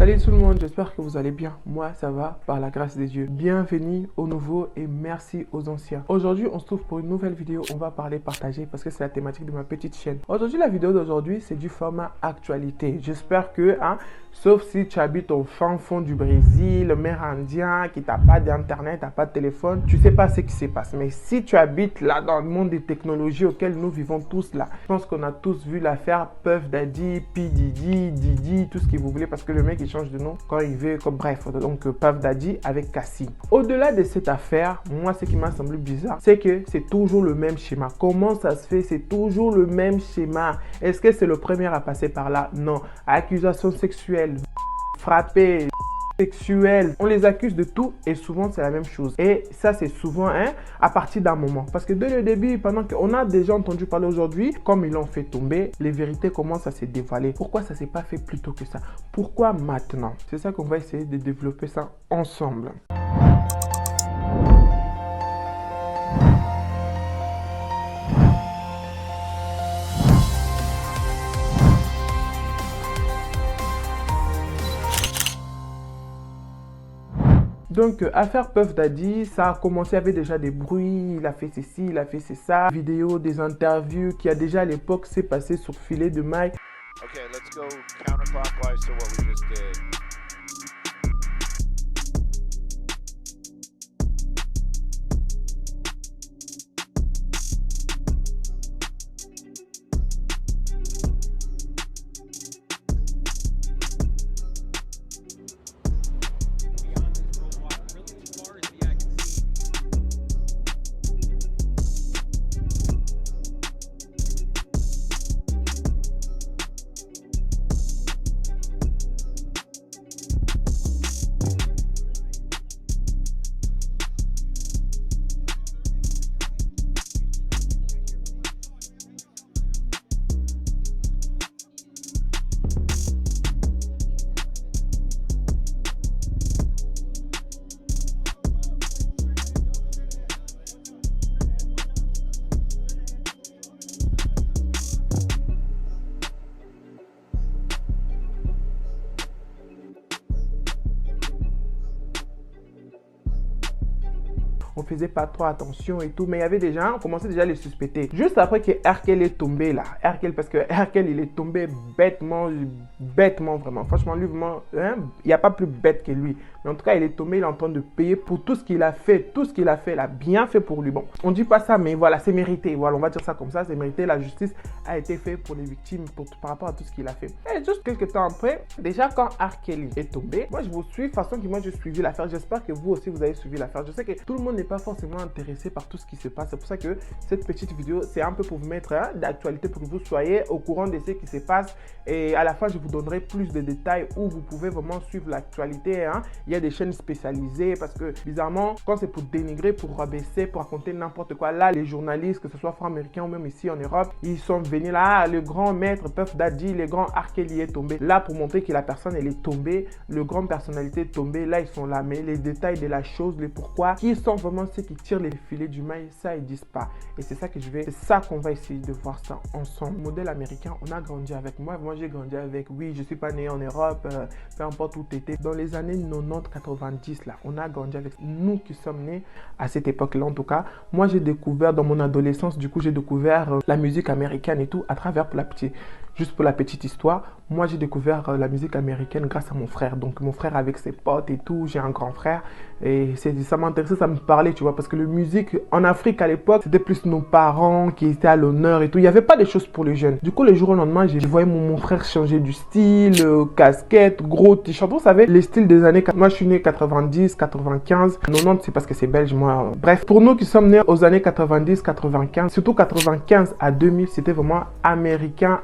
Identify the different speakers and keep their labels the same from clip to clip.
Speaker 1: Salut tout le monde, j'espère que vous allez bien. Moi, ça va par la grâce des dieux. Bienvenue aux nouveaux et merci aux anciens. Aujourd'hui, on se trouve pour une nouvelle vidéo. On va parler partager parce que c'est la thématique de ma petite chaîne. Aujourd'hui, la vidéo d'aujourd'hui, c'est du format actualité. J'espère que, sauf si tu habites au fin fond du Brésil, le mérindien, qui n'a pas d'internet, n'a pas de téléphone, tu sais pas ce qui se passe. Mais si tu habites là dans le monde des technologies auquel nous vivons tous là, je pense qu'on a tous vu l'affaire Puff Daddy, P Diddy, Diddy, tout ce que vous voulez parce que le mec il change de nom quand il veut, comme bref, donc Puff Daddy avec Cassie. Au-delà de cette affaire, moi ce qui m'a semblé bizarre, c'est que c'est toujours le même schéma. Comment ça se fait? C'est toujours le même schéma. Est-ce que c'est le premier à passer par là? Non. Accusation sexuelle, frappé, sexuel, on les accuse de tout et souvent c'est la même chose. Et ça c'est souvent à partir d'un moment. Parce que dès le début, pendant qu'on a déjà entendu parler aujourd'hui, comme ils l'ont fait tomber, les vérités commencent à se dévoiler. Pourquoi ça s'est pas fait plus tôt que ça? Pourquoi maintenant? C'est ça qu'on va essayer de développer ça ensemble. Donc, affaire Puff Daddy, ça a commencé avec déjà des bruits, il a fait ceci, il a fait ça, vidéos, des interviews qui a déjà à l'époque s'est passé sur filet de maille.
Speaker 2: Okay, let's go counterclockwise to what we just did.
Speaker 1: On faisait pas trop attention et tout, mais il y avait des gens, on commençait déjà à les suspecter. Juste après que Herkel est tombé là, parce que Herkel il est tombé bêtement vraiment. Franchement, lui vraiment, il n'y a pas plus bête que lui. Mais en tout cas, il est tombé, il est en train de payer pour tout ce qu'il a fait. Tout ce qu'il a fait, il a bien fait pour lui. Bon, on dit pas ça, mais voilà, c'est mérité. Voilà, on va dire ça comme ça, c'est mérité. La justice a été faite pour les victimes par rapport à tout ce qu'il a fait. Et juste quelques temps après, déjà quand Herkel est tombé, moi je vous suis, de toute façon que moi j'ai suivi l'affaire. J'espère que vous aussi vous avez suivi l'affaire. Je sais que tout le monde n'est pas forcément intéressé par tout ce qui se passe. C'est pour ça que cette petite vidéo, c'est un peu pour vous mettre d'actualité, pour que vous soyez au courant de ce qui se passe. Et à la fin, je vous donnerai plus de détails où vous pouvez vraiment suivre l'actualité. Il y a des chaînes spécialisées parce que bizarrement, quand c'est pour dénigrer, pour rabaisser, pour raconter n'importe quoi, là, les journalistes, que ce soit francs-américains ou même ici en Europe, ils sont venus là, le grand maître Puff Daddy, le grand Herkel est tombé. Là, pour montrer que la personne, elle est tombée, le grand personnalité est tombée. Là, ils sont là, mais les détails de la chose, les pourquoi, qui sont vraiment ceux qui tirent les filets du mail, ça, ils disent pas. Et c'est ça que c'est ça qu'on va essayer de voir ça ensemble. Modèle américain, on a grandi avec moi. Moi, j'ai grandi avec, oui, je suis pas né en Europe, peu importe où tu étais. Dans les années 90-90, là, on a grandi avec nous qui sommes nés à cette époque-là, en tout cas. Moi, j'ai découvert dans mon adolescence, du coup, j'ai découvert la musique américaine et tout à travers juste pour la petite histoire. Moi, j'ai découvert la musique américaine grâce à mon frère. Donc, mon frère avec ses potes et tout. J'ai un grand frère. Et ça m'intéressait, ça me parlait, tu vois. Parce que la musique en Afrique à l'époque, c'était plus nos parents qui étaient à l'honneur et tout. Il n'y avait pas de choses pour les jeunes. Du coup, le jour au lendemain, je voyais mon frère changer du style, casquette, gros t-shirt. Vous savez, les styles des années... Moi, je suis né 90, 95. 90, c'est parce que c'est belge, moi. Bref, pour nous qui sommes nés aux années 90, 95, surtout 95 à 2000, c'était vraiment américain.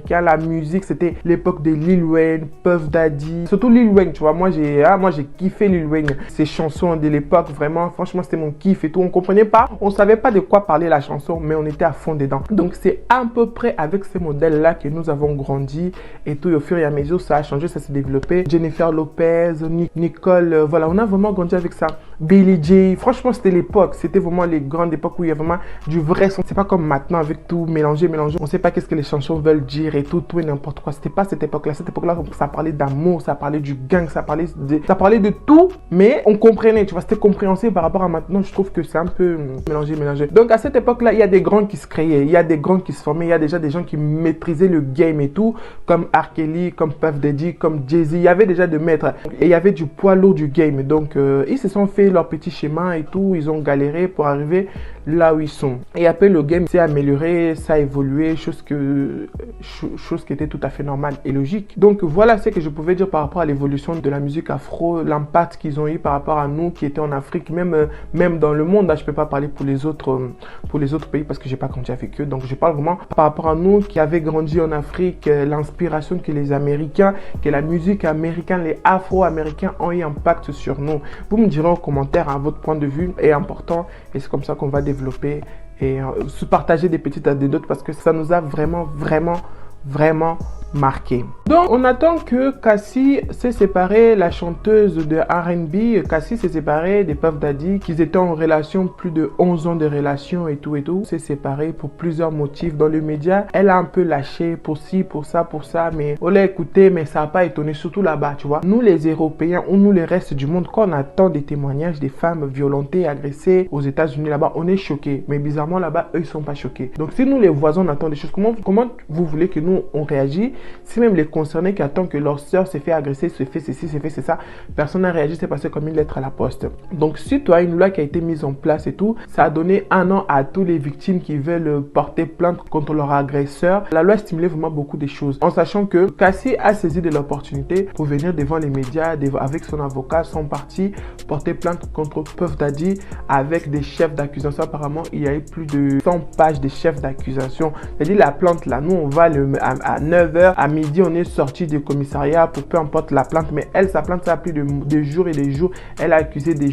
Speaker 1: La musique, c'était l'époque de Lil Wayne, Puff Daddy, surtout Lil Wayne, tu vois. Moi, j'ai kiffé Lil Wayne. Ses chansons de l'époque, vraiment, franchement, c'était mon kiff et tout. On comprenait pas, on savait pas de quoi parler la chanson, mais on était à fond dedans. Donc, c'est à peu près avec ces modèles-là que nous avons grandi et tout. Et au fur et à mesure, ça a changé, ça s'est développé. Jennifer Lopez, Nicole, voilà, on a vraiment grandi avec ça. Billy J. Franchement, c'était l'époque. C'était vraiment les grandes époques où il y a vraiment du vrai son. C'est pas comme maintenant avec tout mélangé. On sait pas qu'est-ce que les chansons veulent dire et tout et n'importe quoi. C'était pas cette époque-là. Cette époque-là, ça parlait d'amour, ça parlait du gang, ça parlait de tout, mais on comprenait, tu vois, c'était compréhensible par rapport à maintenant. Je trouve que c'est un peu mélangé. Donc à cette époque-là, il y a des grands qui se créaient, il y a des grands qui se formaient, il y a déjà des gens qui maîtrisaient le game et tout, comme R. Kelly, comme Puff Daddy, comme Jay-Z. Il y avait déjà de maîtres et il y avait du poids lourd du game. Donc ils se sont fait leur petit schéma et tout, ils ont galéré pour arriver là où ils sont. Et après, le game s'est amélioré, ça a évolué, chose qui était tout à fait normale et logique. Donc voilà ce que je pouvais dire par rapport à l'évolution de la musique afro, l'impact qu'ils ont eu par rapport à nous qui étaient en Afrique, même dans le monde. Là, je peux pas parler pour les autres pays parce que j'ai pas grandi avec eux. Donc je parle vraiment par rapport à nous qui avaient grandi en Afrique, l'inspiration que les Américains, que la musique américaine, les Afro-Américains ont eu impact sur nous. Vous me direz en commentaire, hein, votre point de vue est important et c'est comme ça qu'on va développer et se partager des petites anecdotes parce que ça nous a vraiment marqué. Donc on attend que Cassie s'est séparée, la chanteuse de R&B. Cassie s'est séparée des Puff Daddy, qu'ils étaient en relation, plus de 11 ans de relation et tout. S'est séparée pour plusieurs motifs dans les médias. Elle a un peu lâché pour ci, pour ça, mais on l'a écouté, mais ça n'a pas étonné, surtout là-bas, tu vois. Nous les Européens ou nous les restes du monde, quand on attend des témoignages des femmes violentées, agressées aux États-Unis là-bas, on est choqués. Mais bizarrement là-bas, eux ils sont pas choqués. Donc si nous les voisins on attend des choses, comment vous voulez que nous on réagisse? Si même les concernés qui attendent que leur soeur s'est fait agresser, se fait ceci, se fait c'est ça, personne n'a réagi, c'est passé comme une lettre à la poste. Donc suite à une loi qui a été mise en place et tout, ça a donné 1 an à tous les victimes qui veulent porter plainte contre leur agresseur. La loi a stimulé vraiment beaucoup de choses, en sachant que Cassie a saisi de l'opportunité pour venir devant les médias avec son avocat, son parti, porter plainte contre Puff Daddy avec des chefs d'accusation. Apparemment, il y a eu plus de 100 pages de chefs d'accusation. C'est-à-dire la plainte là, nous on va à 9h, à midi, on est sorti du commissariat pour peu importe la plainte. Mais elle, sa plainte, ça a pris des jours et des jours. Elle a accusé des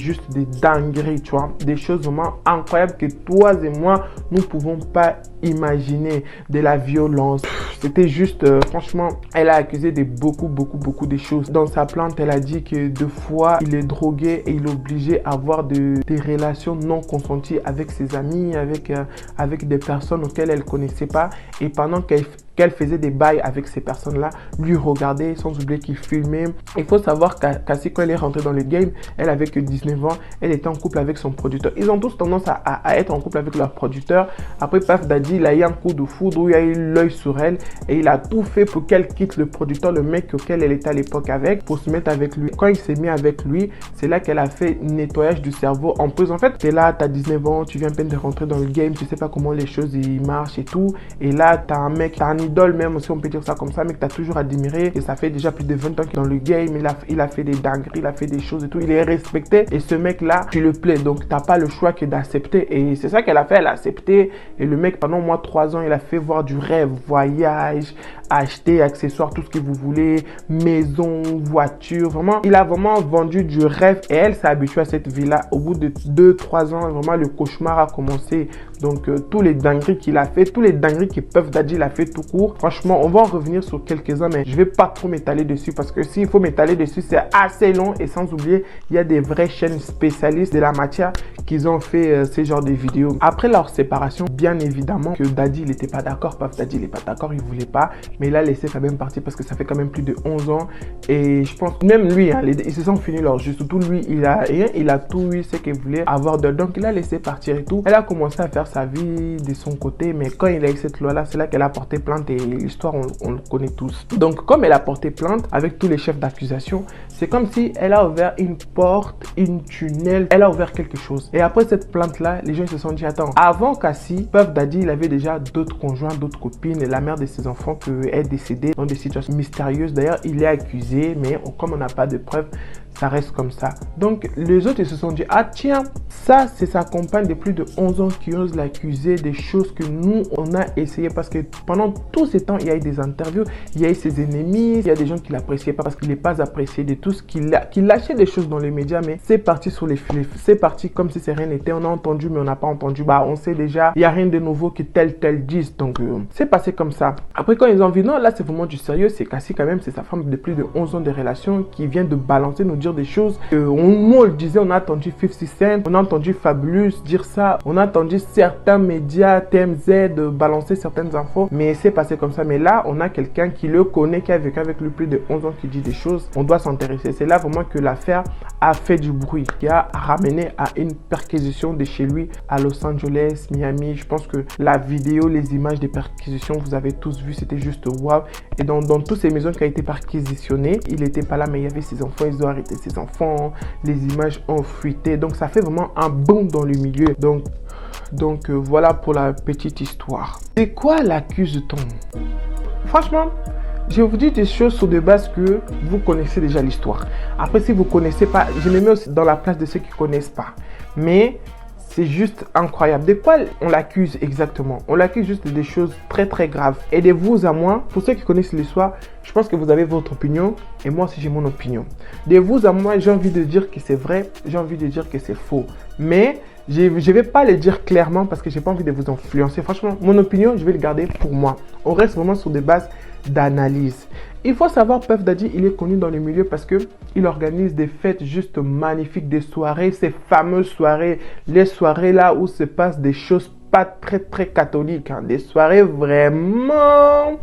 Speaker 1: dingueries, tu vois. Des choses vraiment incroyables que toi et moi, nous pouvons pas imaginer. De la violence. C'était juste, franchement, elle a accusé de beaucoup de choses. Dans sa plainte, elle a dit que 2 fois, il est drogué et il est obligé à avoir des relations non consenties avec ses amis, avec des personnes auxquelles elle connaissait pas. Et pendant qu'elle faisait des bails avec ces personnes-là, lui regardait, sans oublier qu'il filmait. Il faut savoir qu'Cassie, quand elle est rentrée dans le game, elle avait que 19 ans, elle était en couple avec son producteur. Ils ont tous tendance à être en couple avec leur producteur. Après, Puff Daddy, il a eu un coup de foudre où il a eu l'œil sur elle et il a tout fait pour qu'elle quitte le producteur, le mec auquel elle était à l'époque avec, pour se mettre avec lui. Quand il s'est mis avec lui, c'est là qu'elle a fait nettoyage du cerveau en plus. En fait, t'es là, t'as 19 ans, tu viens à peine de rentrer dans le game, tu sais pas comment les choses marchent et tout. Et là, t'as un mec, t'as un idole même, si on peut dire ça comme ça, mais que t'as toujours admiré. Et ça fait déjà plus de 20 ans qu'il est dans le game. Il a fait des dingueries, il a fait des choses et tout. Il est respecté. Et ce mec-là, tu le plais. Donc, t'as pas le choix que d'accepter. Et c'est ça qu'elle a fait. Elle a accepté. Et le mec, pendant moi 3 ans, il a fait voir du rêve, voyage, acheter, accessoires, tout ce que vous voulez, maison, voiture. Vraiment, il a vraiment vendu du rêve. Et elle s'est habituée à cette vie-là. Au bout de 2-3 ans, vraiment, le cauchemar a commencé. Donc, tous les dingueries qu'il a fait, tous les dingueries que Puff Daddy il a fait tout court. Franchement, on va en revenir sur quelques-uns, mais je vais pas trop m'étaler dessus parce que s'il faut m'étaler dessus, c'est assez long. Et sans oublier, il y a des vraies chaînes spécialistes de la matière qui ont fait ces genres de vidéos. Après leur séparation, bien évidemment que Daddy, il n'était pas d'accord. Puff Daddy, il n'est pas d'accord, il voulait pas. Mais il a laissé quand même partir parce que ça fait quand même plus de 11 ans. Et je pense, même lui, hein, ils se sont finis leur jeu. Surtout lui, il a tout eu ce qu'il voulait avoir de. Donc, il a laissé partir et tout. Elle a commencé à faire sa vie de son côté. Mais quand il a eu cette loi-là, c'est là qu'elle a porté plainte et l'histoire, on le connaît tous. Donc, comme elle a porté plainte avec tous les chefs d'accusation, c'est comme si elle a ouvert une porte, une tunnel. Elle a ouvert quelque chose. Et après cette plainte-là, les gens se sont dit, attends, avant Cassie, Puff Daddy, il avait déjà d'autres conjoints, d'autres copines et la mère de ses enfants qui est décédée dans des situations mystérieuses. D'ailleurs, il est accusé, mais comme on n'a pas de preuves, ça reste comme ça. Donc, les autres, ils se sont dit, ah tiens, ça, c'est sa compagne de plus de 11 ans qui ose l'accuser des choses que nous, on a essayé. Parce que pendant tous ces temps, il y a eu des interviews, il y a eu ses ennemis, il y a des gens qui l'appréciaient pas parce qu'il n'est pas apprécié de tous, qui lâchait des choses dans les médias, mais c'est parti sur les filets. C'est parti comme si c'est rien n'était. On a entendu, mais on n'a pas entendu. Bah, on sait déjà, il n'y a rien de nouveau que tel disent. Donc, c'est passé comme ça. Après, quand ils ont vu, non, là, c'est vraiment du sérieux. C'est Cassie quand même, c'est sa femme de plus de 11 ans de relation qui vient de balancer, nous dire des choses. Nous, on le disait, on a entendu 50 Cent, on a entendu Fabulous dire ça, on a entendu certains médias, TMZ, balancer certaines infos, mais c'est passé comme ça. Mais là, on a quelqu'un qui le connaît, qui a vécu avec lui plus de 11 ans, qui dit des choses. On doit s'intéresser. C'est là vraiment que l'affaire a fait du bruit, qui a ramené à une perquisition de chez lui à Los Angeles, Miami. Je pense que la vidéo, les images des perquisitions, vous avez tous vu, c'était juste waouh. Et dans toutes ces maisons qui a été perquisitionnées, il n'était pas là, mais il y avait ses enfants, ils ont arrêté ses enfants, les images ont fuité. Donc ça fait vraiment un boom dans le milieu. Donc voilà pour la petite histoire. C'est quoi l'accuse-t-on? Franchement, je vous dis des choses sur des bases que vous connaissez déjà l'histoire. Après, si vous ne connaissez pas, je me mets aussi dans la place de ceux qui ne connaissent pas. Mais c'est juste incroyable. De quoi on l'accuse exactement? On l'accuse juste des choses très très graves. Et de vous à moi, pour ceux qui connaissent l'histoire, je pense que vous avez votre opinion et moi aussi j'ai mon opinion. De vous à moi, j'ai envie de dire que c'est vrai, j'ai envie de dire que c'est faux. Mais je ne vais pas le dire clairement parce que je n'ai pas envie de vous influencer. Franchement, mon opinion, je vais le garder pour moi. On reste vraiment sur des bases d'analyse. Il faut savoir, Puff Daddy, il est connu dans le milieu parce qu'il organise des fêtes juste magnifiques, des soirées, ces fameuses soirées, les soirées là où se passent des choses pas très très catholiques, hein, des soirées vraiment...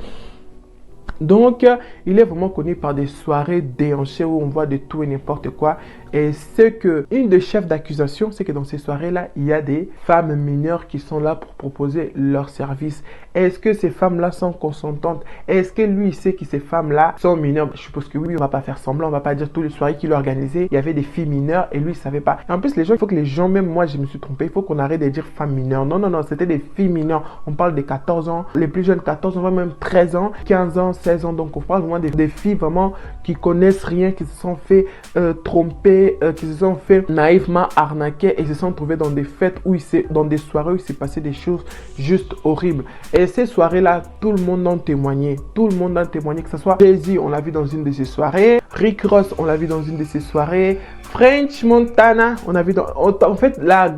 Speaker 1: Donc, il est vraiment connu par des soirées déhanchées où on voit de tout et n'importe quoi. Et c'est que une des chefs d'accusation, c'est que dans ces soirées-là, il y a des femmes mineures qui sont là pour proposer leurs services. Est-ce que ces femmes-là sont consentantes? Est-ce que lui, il sait que ces femmes-là sont mineures? Je suppose que oui, on va pas faire semblant, on va pas dire toutes les soirées qu'il a organisées, il y avait des filles mineures et lui, il savait pas. Et en plus, les gens, il faut que les gens, même moi, je me suis trompé, il faut qu'on arrête de dire femmes mineures. Non, non, non, c'était des filles mineures. On parle des 14 ans, les plus jeunes 14 ans, même 13 ans, 15 ans, 16 ans. Donc, on parle vraiment des filles vraiment qui connaissent rien, qui se sont fait tromper, qui se sont fait naïvement arnaquer et se sont trouvés dans des fêtes dans des soirées où il s'est passé des choses juste horribles. Et ces soirées-là, tout le monde en témoignait. Tout le monde en témoignait, que ce soit Jay-Z, on l'a vu dans une de ses soirées. Rick Ross, on l'a vu dans une de ses soirées. French Montana, on a vu en fait la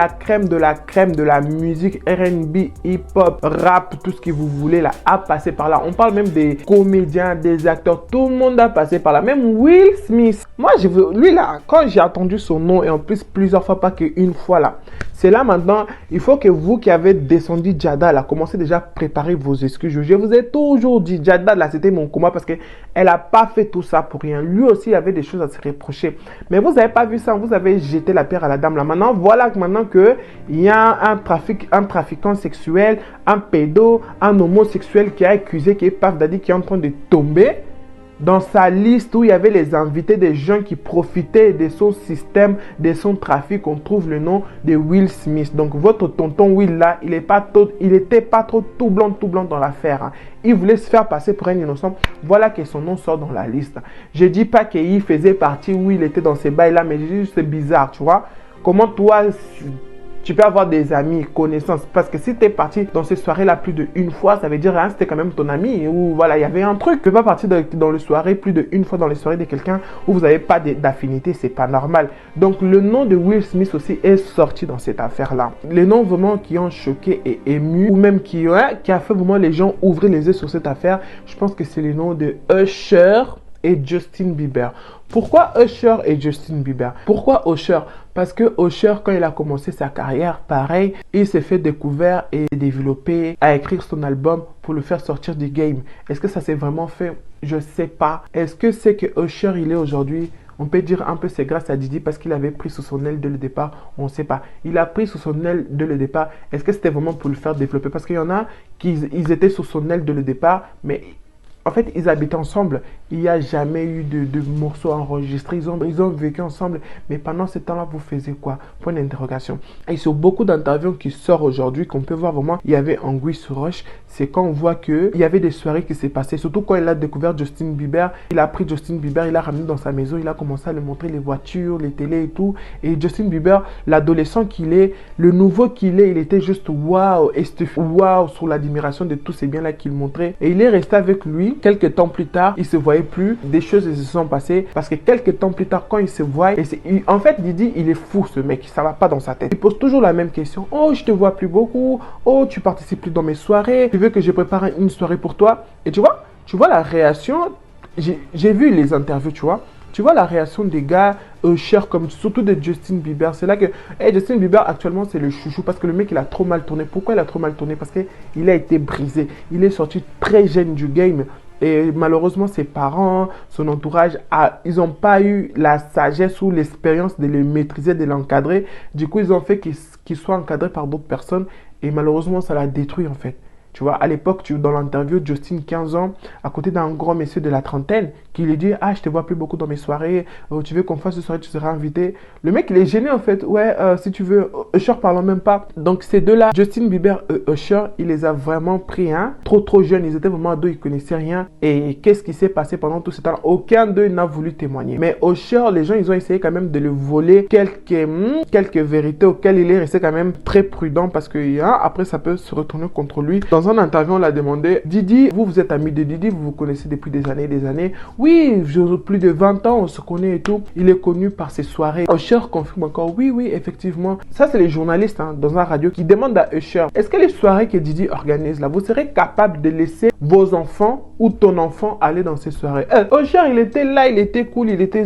Speaker 1: crème de la musique R&B, hip-hop, rap, tout ce que vous voulez là, a passé par là. On parle même des comédiens, des acteurs, tout le monde a passé par là. Même Will Smith. Moi, lui là, quand j'ai entendu son nom et en plus plusieurs fois, pas qu'une fois là, c'est là maintenant, il faut que vous qui avez descendu Jada là, commencez déjà à préparer vos excuses. Je vous ai toujours dit, Jada là, c'était mon combat parce qu'elle n'a pas fait tout ça pour rien. Lui aussi, il avait des choses à se reprocher. Mais vous n'avez pas vu ça, vous avez jeté la pierre à la dame là. Maintenant, voilà maintenant qu'il y a un trafiquant sexuel, un pédo, un homosexuel qui a accusé, qui est Puff Daddy, qui est en train de tomber dans sa liste où il y avait les invités des gens qui profitaient de son système, de son trafic. On trouve le nom de Will Smith. Donc votre tonton Will là, il était pas trop tout blanc dans l'affaire. Hein. Il voulait se faire passer pour un innocent. Voilà que son nom sort dans la liste. Je dis pas qu'il faisait partie où il était dans ces bails là, mais je dis juste c'est bizarre, tu vois. Comment toi... Tu peux avoir des amis, connaissances. Parce que si tu es parti dans ces soirées-là plus d'une fois, ça veut dire hein, c'était quand même ton ami. Ou voilà, il y avait un truc. Tu ne peux pas partir dans les soirées plus d'une fois dans les soirées de quelqu'un où vous n'avez pas d'affinité. C'est pas normal. Donc, le nom de Will Smith aussi est sorti dans cette affaire-là. Les noms vraiment qui ont choqué et ému, ou même qui a fait vraiment les gens ouvrir les yeux sur cette affaire, je pense que c'est le nom de Usher et Justin Bieber. Pourquoi Usher et Justin Bieber? Pourquoi Usher? Parce que Usher, quand il a commencé sa carrière, pareil, il s'est fait découvrir et développer à écrire son album pour le faire sortir du game. Est-ce que ça s'est vraiment fait? Je sais pas. Est-ce que c'est que Usher, il est aujourd'hui? On peut dire un peu c'est grâce à Diddy parce qu'il avait pris sous son aile dès le départ. On ne sait pas. Il a pris sous son aile dès le départ. Est-ce que c'était vraiment pour le faire développer? Parce qu'il y en a qui étaient sous son aile dès le départ, mais... En fait, ils habitent ensemble. Il n'y a jamais eu de morceaux enregistrés. Ils ont vécu ensemble. Mais pendant ce temps-là, vous faisiez quoi? Point d'interrogation. Et sur beaucoup d'interviews qui sortent aujourd'hui, qu'on peut voir vraiment, il y avait Anguille sur Roche. C'est quand on voit qu'il y avait des soirées qui s'est passées. Surtout quand il a découvert Justin Bieber. Il a pris Justin Bieber, il l'a ramené dans sa maison. Il a commencé à lui montrer les voitures, les télés et tout. Et Justin Bieber, l'adolescent qu'il est, le nouveau qu'il est, il était juste waouh. Et c'était waouh sur l'admiration de tous ces biens-là qu'il montrait. Et il est resté avec lui. Quelques temps plus tard, il se voyait plus. Des choses se sont passées parce que quelques temps plus tard, quand il se voit, en fait, Diddy, il est fou ce mec. Ça va pas dans sa tête. Il pose toujours la même question. Oh, je te vois plus beaucoup. Oh, tu participes plus dans mes soirées. Tu veux que je prépare une soirée pour toi? Et tu vois la réaction. J'ai vu les interviews, tu vois. tu vois la réaction des gars, chers comme surtout de Justin Bieber. C'est là que Justin Bieber actuellement c'est le chouchou parce que le mec il a trop mal tourné. Pourquoi il a trop mal tourné? Parce qu'il a été brisé. Il est sorti très jeune du game. Et malheureusement, ses parents, son entourage, ils n'ont pas eu la sagesse ou l'expérience de le maîtriser, de l'encadrer. Du coup, ils ont fait qu'il soit encadré par d'autres personnes. Et malheureusement, ça l'a détruit en fait. Tu vois, à l'époque, dans l'interview, Justin, 15 ans, à côté d'un grand monsieur de la trentaine, qui lui dit « Ah, je te vois plus beaucoup dans mes soirées. Tu veux qu'on fasse une soirée, tu seras invité. » Le mec, il est gêné en fait. « Ouais, si tu veux. » Usher parlant même pas. Donc, ces deux-là, Justin Bieber et Usher, il les a vraiment pris, hein. Trop jeunes. Ils étaient vraiment à deux, ils connaissaient rien. Et qu'est-ce qui s'est passé pendant tout ce temps? Aucun d'eux n'a voulu témoigner. Mais Usher, les gens, ils ont essayé quand même de le voler quelques vérités auxquelles il est resté quand même très prudent parce que après, ça peut se retourner contre lui. Dans un interview, on l'a demandé, Didi, vous êtes ami de Didi, vous vous connaissez depuis des années et des années. Oui, j'ai plus de 20 ans, on se connaît et tout. Il est connu par ses soirées. Usher confirme encore, oui, effectivement. Ça, c'est les journalistes dans un radio qui demandent à Usher, est-ce que les soirées que Didi organise là, vous serez capable de laisser vos enfants ou ton enfant aller dans ces soirées? Usher, il était là, il était cool, il était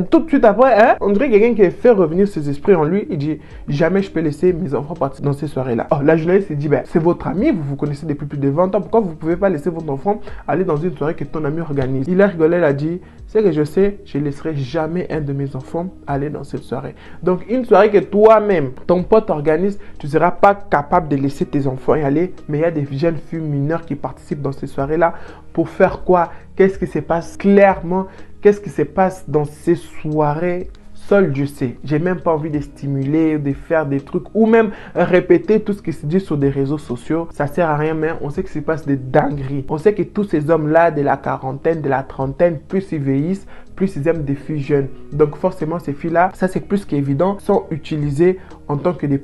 Speaker 1: tout de suite après, on dirait quelqu'un qui a fait revenir ses esprits en lui. Il dit, jamais je peux laisser mes enfants partir dans ces soirées-là. Oh, la journaliste, il dit, c'est votre ami, vous vous connaissez depuis plus de 20 ans, pourquoi vous ne pouvez pas laisser votre enfant aller dans une soirée que ton ami organise? Il a rigolé, il a dit, c'est que je sais, je ne laisserai jamais un de mes enfants aller dans cette soirée. Donc, une soirée que toi-même, ton pote organise, tu ne seras pas capable de laisser tes enfants y aller, mais il y a des jeunes filles mineures qui participent dans ces soirées-là pour faire quoi? Qu'est-ce qui se passe clairement? Qu'est-ce qui se passe dans ces soirées? Seul Dieu sait. J'ai même pas envie de stimuler, de faire des trucs ou même répéter tout ce qui se dit sur des réseaux sociaux. Ça sert à rien, mais on sait qu'il se passe des dingueries. On sait que tous ces hommes-là de la quarantaine, de la trentaine, plus ils vieillissent, plus ils aiment des filles jeunes. Donc forcément, ces filles-là, ça c'est plus qu'évident, sont utilisées en tant que des...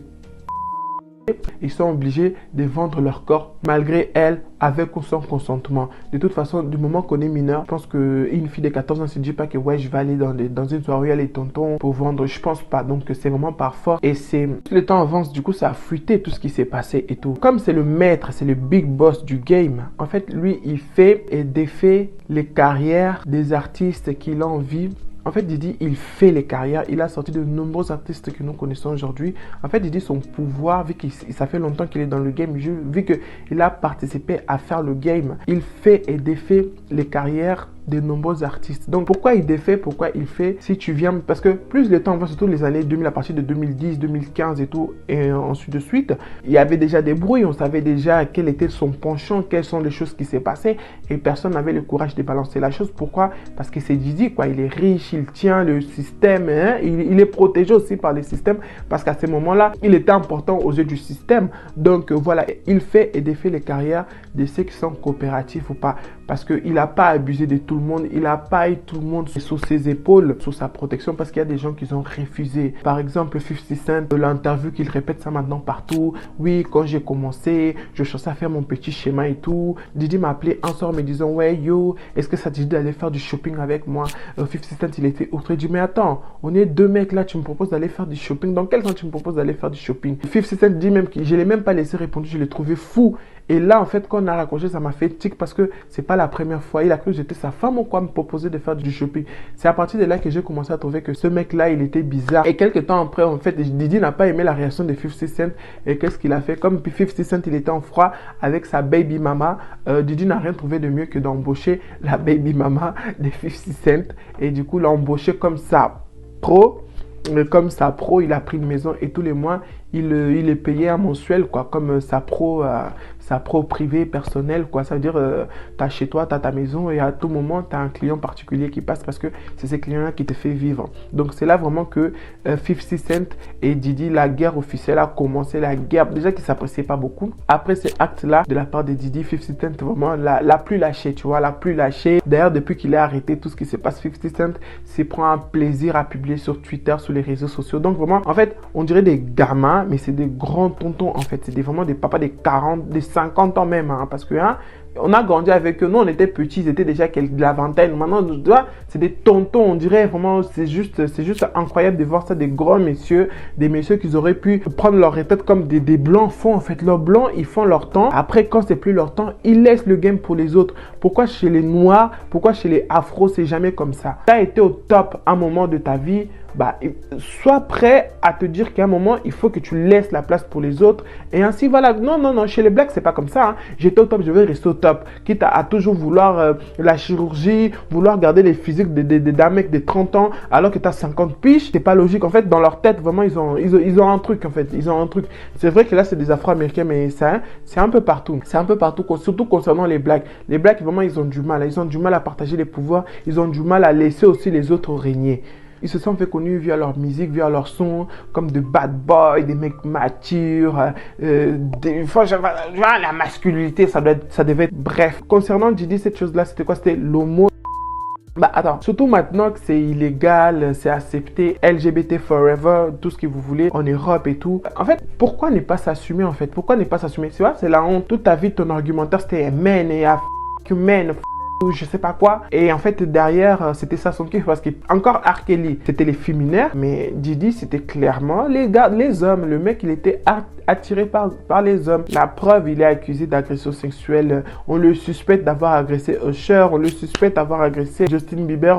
Speaker 1: Ils sont obligés de vendre leur corps malgré elles, avec ou sans consentement. De toute façon, du moment qu'on est mineur, je pense qu'une fille de 14 ans ne se dit pas que ouais, je vais aller dans une soirée, aller tonton pour vendre. Je pense pas. Donc c'est vraiment par force. Et c'est le temps avance, du coup, ça a fuité tout ce qui s'est passé et tout. Comme c'est le maître, c'est le big boss du game, en fait, lui, il fait et défait les carrières des artistes qu'il a envie. En fait, Didi, il fait les carrières. Il a sorti de nombreux artistes que nous connaissons aujourd'hui. En fait, Didi, son pouvoir, vu que ça fait longtemps qu'il est dans le game, vu qu'il a participé à faire le game, il fait et défait les carrières de nombreux artistes. Donc, pourquoi il défait, pourquoi il fait? Si tu viens, parce que plus le temps va, surtout les années 2000, à partir de 2010, 2015 et tout, et ensuite de suite, il y avait déjà des bruits, on savait déjà quel était son penchant, quelles sont les choses qui s'est passées, et personne n'avait le courage de balancer la chose. Pourquoi? Parce que c'est Didi, quoi. Il est riche, il tient le système, hein? Il est protégé aussi par le système, parce qu'à ce moment-là, il était important aux yeux du système. Donc, voilà, il fait et défait les carrières de ceux qui sont coopératifs ou pas, parce qu'il n'a pas abusé de tout le monde, il n'a pas eu tout le monde sous ses épaules, sous sa protection, parce qu'il y a des gens qui ont refusé. Par exemple, 50 Cent, de l'interview qu'il répète ça maintenant partout. Oui, quand j'ai commencé, je cherchais à faire mon petit schéma et tout. Didi m'a appelé un soir me disant, ouais, yo, est-ce que ça te dit d'aller faire du shopping avec moi? 50 Cent, il était outré. Il dit, mais attends, on est deux mecs là, tu me proposes d'aller faire du shopping. Dans quel sens tu me proposes d'aller faire du shopping? 50 Cent dit même que je ne l'ai même pas laissé répondre, je l'ai trouvé fou. Et là, en fait, quand on a raccroché, ça m'a fait tic parce que c'est pas la première fois. Il a cru que j'étais sa femme ou quoi, me proposer de faire du shopping. C'est à partir de là que j'ai commencé à trouver que ce mec-là, il était bizarre. Et quelques temps après, en fait, Didi n'a pas aimé la réaction de 50 Cent. Et qu'est-ce qu'il a fait? Comme 50 Cent, il était en froid avec sa baby mama, Didi n'a rien trouvé de mieux que d'embaucher la baby mama de 50 Cent. Et du coup, l'a embauché comme ça pro. Comme sa pro, il a pris une maison et tous les mois, il est payé un mensuel, quoi, comme sa pro privée, personnelle, quoi. Ça veut dire, tu as chez toi, tu as ta maison et à tout moment, tu as un client particulier qui passe parce que c'est ces clients-là qui te fait vivre. Donc, c'est là vraiment que 50 Cent et Didi, la guerre officielle a commencé, la guerre, déjà qui ne s'appréciait pas beaucoup. Après ces actes-là, de la part de Didi, 50 Cent, vraiment, l'a plus lâché, tu vois, l'a plus lâché. D'ailleurs, depuis qu'il a arrêté tout ce qui se passe, 50 Cent s'y prend un plaisir à publier sur Twitter, sur les réseaux sociaux. Donc, vraiment, en fait, on dirait des gamins, mais c'est des grands tontons, en fait. C'est vraiment des papas des 40, des 50 ans même, hein, parce que, hein, On a grandi avec eux. Nous, on était petits, ils étaient déjà de la vingtaine. Maintenant, tu vois, c'est des tontons, on dirait vraiment, c'est juste incroyable de voir ça, des grands messieurs, des messieurs qui auraient pu prendre leur retraite comme des blancs font. En fait, leurs blancs, ils font leur temps. Après, quand c'est plus leur temps, ils laissent le game pour les autres. Pourquoi chez les noirs, pourquoi chez les afros, c'est jamais comme ça? Tu as été au top à un moment de ta vie, bah, sois prêt à te dire qu'à un moment, il faut que tu laisses la place pour les autres. Et ainsi, voilà. Non, non, non, chez les blacks, c'est pas comme ça. Hein. J'étais au top, je vais rester au top. Quitte à toujours vouloir la chirurgie, vouloir garder les physiques d'un mec de 30 ans alors que tu as 50 piges. C'est pas logique. En fait, dans leur tête, vraiment, ils ont un truc, en fait. Ils ont un truc. C'est vrai que là, c'est des Afro-Américains, mais ça, c'est un peu partout. C'est un peu partout, surtout concernant les blacks. Les blacks, vraiment, ils ont du mal. Ils ont du mal à partager les pouvoirs. Ils ont du mal à laisser aussi les autres régner. Ils se sont fait connus via leur musique, via leur son, comme de bad boys, des mecs matures, la masculinité, ça devait être bref. Concernant Didi, cette chose-là, c'était quoi? C'était l'homo. Bah attends, surtout maintenant que c'est illégal, c'est accepté, LGBT forever, tout ce que vous voulez, en Europe et tout. En fait, pourquoi ne pas s'assumer en fait? Pourquoi ne pas s'assumer? Tu vois, c'est la honte. Toute ta vie, ton argumentaire, c'était men et men, ou je sais pas quoi. Et en fait, derrière, c'était ça son kiff parce que encore R. Kelly, c'était les féminaires, mais Didi, c'était clairement les gars, les hommes. Le mec, il était attiré par les hommes. La preuve, il est accusé d'agression sexuelle. On le suspecte d'avoir agressé Usher, on le suspecte d'avoir agressé Justin Bieber,